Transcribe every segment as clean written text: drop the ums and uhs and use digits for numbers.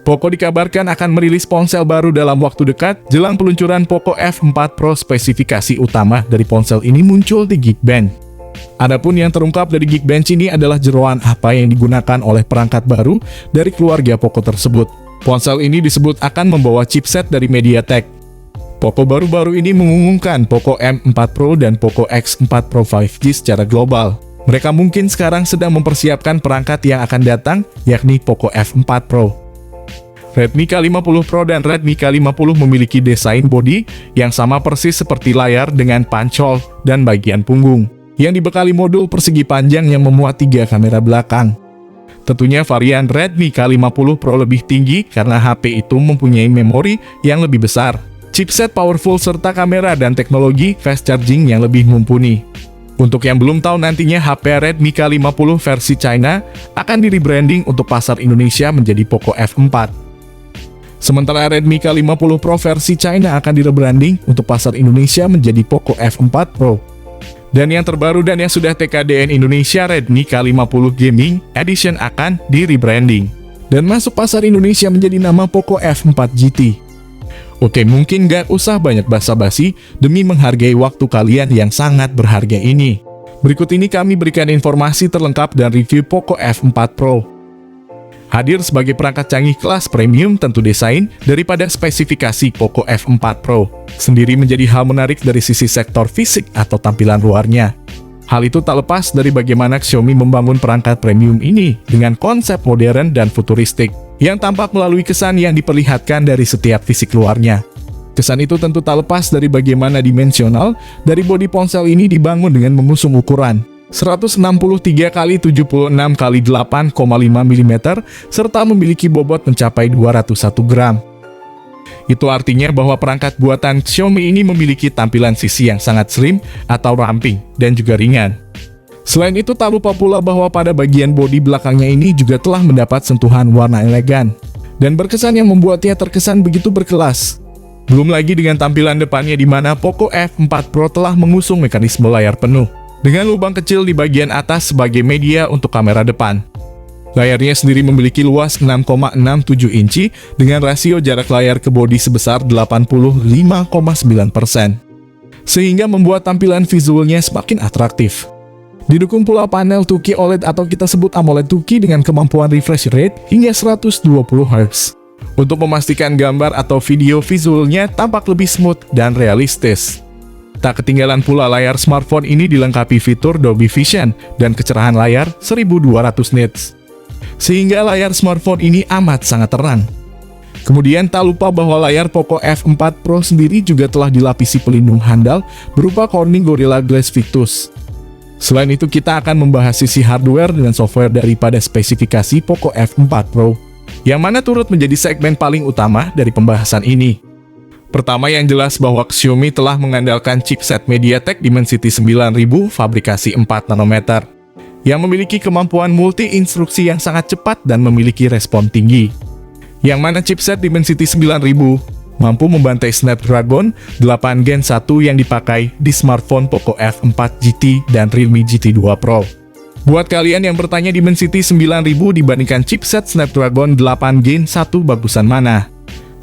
Poco dikabarkan akan merilis ponsel baru dalam waktu dekat. Jelang peluncuran Poco F4 Pro, spesifikasi utama dari ponsel ini muncul di Geekbench. Adapun yang terungkap dari Geekbench ini adalah jeroan apa yang digunakan oleh perangkat baru dari keluarga Poco tersebut. Ponsel ini disebut akan membawa chipset dari MediaTek. Poco baru-baru ini mengumumkan Poco M4 Pro dan Poco X4 Pro 5G secara global. Mereka mungkin sekarang sedang mempersiapkan perangkat yang akan datang, yakni Poco F4 Pro. Redmi K50 Pro dan Redmi K50 memiliki desain bodi yang sama persis seperti layar dengan pancol dan bagian punggung, yang dibekali modul persegi panjang yang memuat 3 kamera belakang. Tentunya varian Redmi K50 Pro lebih tinggi karena HP itu mempunyai memori yang lebih besar, chipset powerful serta kamera dan teknologi fast charging yang lebih mumpuni. Untuk yang belum tahu, nantinya HP Redmi K50 versi China akan di-rebranding untuk pasar Indonesia menjadi Poco F4. Sementara Redmi K50 Pro versi China akan di-rebranding untuk pasar Indonesia menjadi Poco F4 Pro. Dan yang terbaru dan yang sudah TKDN Indonesia, Redmi K50 Gaming Edition akan di-rebranding dan masuk pasar Indonesia menjadi nama Poco F4 GT. Oke, mungkin gak usah banyak basa-basi demi menghargai waktu kalian yang sangat berharga ini. Berikut ini kami berikan informasi terlengkap dan review Poco F4 Pro. Hadir sebagai perangkat canggih kelas premium, tentu desain daripada spesifikasi Poco F4 Pro sendiri menjadi hal menarik dari sisi sektor fisik atau tampilan luarnya. Hal itu tak lepas dari bagaimana Xiaomi membangun perangkat premium ini dengan konsep modern dan futuristik, yang tampak melalui kesan yang diperlihatkan dari setiap fisik luarnya. Kesan itu tentu tak lepas dari bagaimana dimensional dari bodi ponsel ini dibangun dengan mengusung ukuran 163 x 76 x 8,5 mm serta memiliki bobot mencapai 201 gram. Itu artinya bahwa perangkat buatan Xiaomi ini memiliki tampilan sisi yang sangat slim atau ramping dan juga ringan. Selain itu, tak lupa pula bahwa pada bagian bodi belakangnya ini juga telah mendapat sentuhan warna elegan dan berkesan yang membuatnya terkesan begitu berkelas. Belum lagi dengan tampilan depannya di mana Poco F4 Pro telah mengusung mekanisme layar penuh dengan lubang kecil di bagian atas sebagai media untuk kamera depan. Layarnya sendiri memiliki luas 6,67 inci dengan rasio jarak layar ke bodi sebesar 85,9%, sehingga membuat tampilan visualnya semakin atraktif. Didukung pula panel 2K OLED atau kita sebut AMOLED 2K dengan kemampuan refresh rate hingga 120 Hz. Untuk memastikan gambar atau video visualnya tampak lebih smooth dan realistis. Tak ketinggalan pula layar smartphone ini dilengkapi fitur Dolby Vision dan kecerahan layar 1200 nits. Sehingga layar smartphone ini amat sangat terang. Kemudian tak lupa bahwa layar Poco F4 Pro sendiri juga telah dilapisi pelindung handal berupa Corning Gorilla Glass Victus. Selain itu, kita akan membahas sisi hardware dan software daripada spesifikasi Poco F4 Pro, yang mana turut menjadi segmen paling utama dari pembahasan ini. Pertama, yang jelas bahwa Xiaomi telah mengandalkan chipset MediaTek Dimensity 9000 fabrikasi 4 nanometer yang memiliki kemampuan multi-instruksi yang sangat cepat dan memiliki respon tinggi. Yang mana chipset Dimensity 9000 mampu membantai Snapdragon 8 Gen 1 yang dipakai di smartphone Poco F4 GT dan Realme GT 2 Pro. Buat kalian yang bertanya Dimensity 9000 dibandingkan chipset Snapdragon 8 Gen 1 bagusan mana?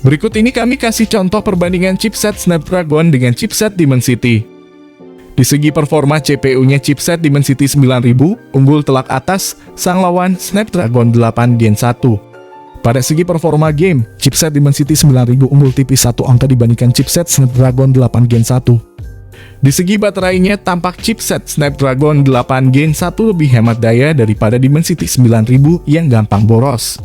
Berikut ini kami kasih contoh perbandingan chipset Snapdragon dengan chipset Dimensity. Di segi performa CPU-nya chipset Dimensity 9000 unggul telak atas sang lawan Snapdragon 8 Gen 1. Pada segi performa game, chipset Dimensity 9000 unggul tipis 1 angka dibandingkan chipset Snapdragon 8 Gen 1. Di segi baterainya, tampak chipset Snapdragon 8 Gen 1 lebih hemat daya daripada Dimensity 9000 yang gampang boros.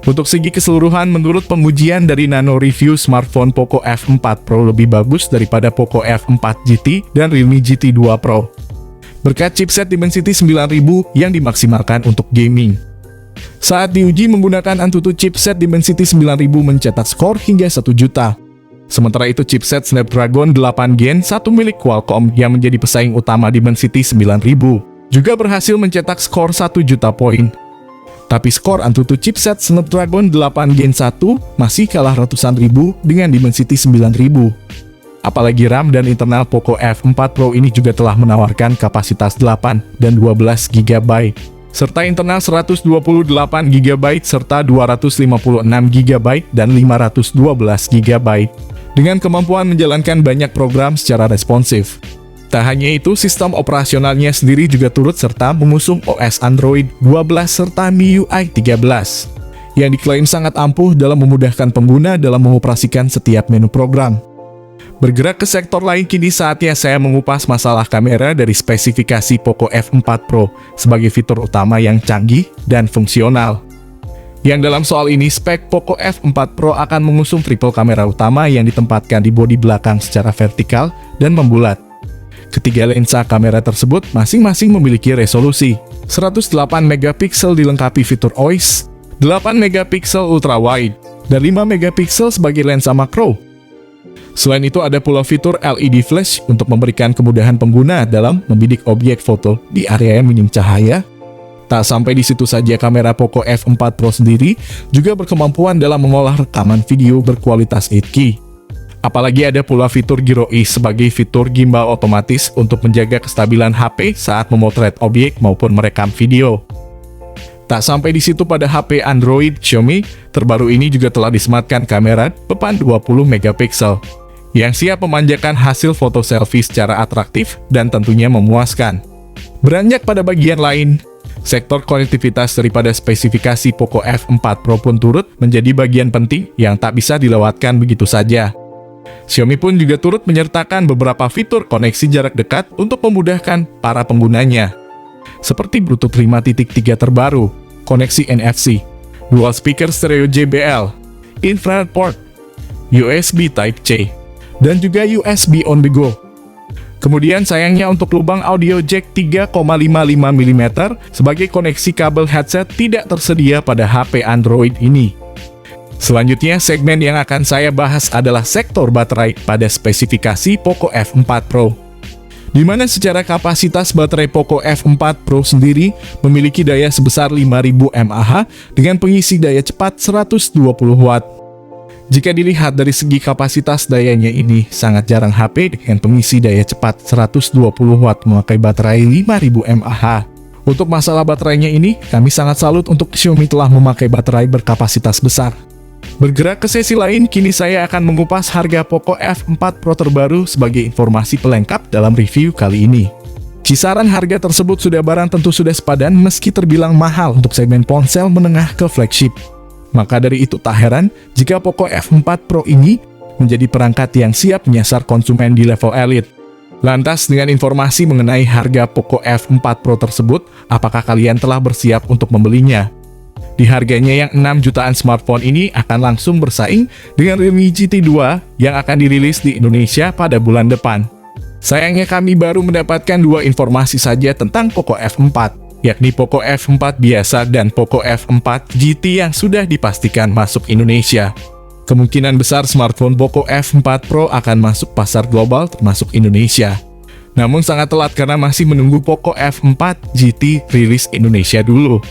Untuk segi keseluruhan, menurut pengujian dari Nano Review, smartphone Poco F4 Pro lebih bagus daripada Poco F4 GT dan Realme GT 2 Pro, berkat chipset Dimensity 9000 yang dimaksimalkan untuk gaming. Saat diuji menggunakan Antutu, chipset Dimensity 9000 mencetak skor hingga 1 juta. Sementara itu, chipset Snapdragon 8 Gen 1 milik Qualcomm yang menjadi pesaing utama Dimensity 9000 juga berhasil mencetak skor 1 juta poin. Tapi skor Antutu chipset Snapdragon 8 Gen 1 masih kalah ratusan ribu dengan Dimensity 9000. Apalagi RAM dan internal Poco F4 Pro ini juga telah menawarkan kapasitas 8 dan 12 GB. serta internal 128 GB serta 256 GB dan 512 GB, dengan kemampuan menjalankan banyak program secara responsif. Tak hanya itu, sistem operasionalnya sendiri juga turut serta mengusung OS Android 12 serta MIUI 13, yang diklaim sangat ampuh dalam memudahkan pengguna dalam mengoperasikan setiap menu program. Bergerak ke sektor lain, kini saatnya saya mengupas masalah kamera dari spesifikasi Poco F4 Pro sebagai fitur utama yang canggih dan fungsional. Yang dalam soal ini, spek Poco F4 Pro akan mengusung triple kamera utama yang ditempatkan di bodi belakang secara vertikal dan membulat. Ketiga lensa kamera tersebut masing-masing memiliki resolusi 108 MP dilengkapi fitur OIS, 8 MP ultra wide, dan 5 MP sebagai lensa makro. Selain itu, ada pula fitur LED flash untuk memberikan kemudahan pengguna dalam membidik objek foto di area yang minim cahaya. Tak sampai di situ saja, kamera Poco F4 Pro sendiri juga berkemampuan dalam mengolah rekaman video berkualitas 8K. Apalagi ada pula fitur Gyro E sebagai fitur gimbal otomatis untuk menjaga kestabilan HP saat memotret objek maupun merekam video. Tak sampai di situ, pada HP Android Xiaomi terbaru ini juga telah disematkan kamera depan 20 MP yang siap memanjakan hasil foto selfie secara atraktif dan tentunya memuaskan. Beranjak pada bagian lain, sektor konektivitas daripada spesifikasi Poco F4 Pro pun turut menjadi bagian penting yang tak bisa dilewatkan begitu saja. Xiaomi pun juga turut menyertakan beberapa fitur koneksi jarak dekat untuk memudahkan para penggunanya, seperti Bluetooth 5.3 terbaru, koneksi NFC, dual speaker stereo JBL, infrared port, USB Type-C, dan juga USB on the go. Kemudian sayangnya untuk lubang audio jack 3,55 mm sebagai koneksi kabel headset tidak tersedia pada HP Android ini. Selanjutnya, segmen yang akan saya bahas adalah sektor baterai pada spesifikasi Poco F4 Pro, di mana secara kapasitas baterai Poco F4 Pro sendiri memiliki daya sebesar 5000 mAh dengan pengisi daya cepat 120 Watt. Jika dilihat dari segi kapasitas dayanya, ini sangat jarang HP dengan pengisi daya cepat 120 Watt memakai baterai 5000 mAh. Untuk masalah baterainya ini, kami sangat salut untuk Xiaomi telah memakai baterai berkapasitas besar. Bergerak ke sesi lain, kini saya akan mengupas harga Poco F4 Pro terbaru sebagai informasi pelengkap dalam review kali ini. Kisaran harga tersebut sudah barang tentu sudah sepadan meski terbilang mahal untuk segmen ponsel menengah ke flagship. Maka dari itu tak heran jika Poco F4 Pro ini menjadi perangkat yang siap menyasar konsumen di level elit. Lantas, dengan informasi mengenai harga Poco F4 Pro tersebut, apakah kalian telah bersiap untuk membelinya? Di harganya yang 6 jutaan, smartphone ini akan langsung bersaing dengan Realme GT 2 yang akan dirilis di Indonesia pada bulan depan. Sayangnya kami baru mendapatkan 2 informasi saja tentang Poco F4, yakni Poco F4 biasa dan Poco F4 GT yang sudah dipastikan masuk Indonesia. Kemungkinan besar smartphone Poco F4 Pro akan masuk pasar global termasuk Indonesia. Namun sangat telat karena masih menunggu Poco F4 GT rilis Indonesia dulu.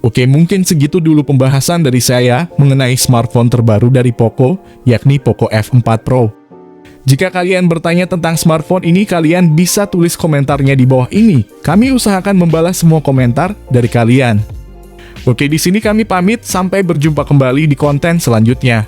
Oke, mungkin segitu dulu pembahasan dari saya mengenai smartphone terbaru dari Poco, yakni Poco F4 Pro. Jika kalian bertanya tentang smartphone ini, kalian bisa tulis komentarnya di bawah ini. Kami usahakan membalas semua komentar dari kalian. Oke, di sini kami pamit, sampai berjumpa kembali di konten selanjutnya.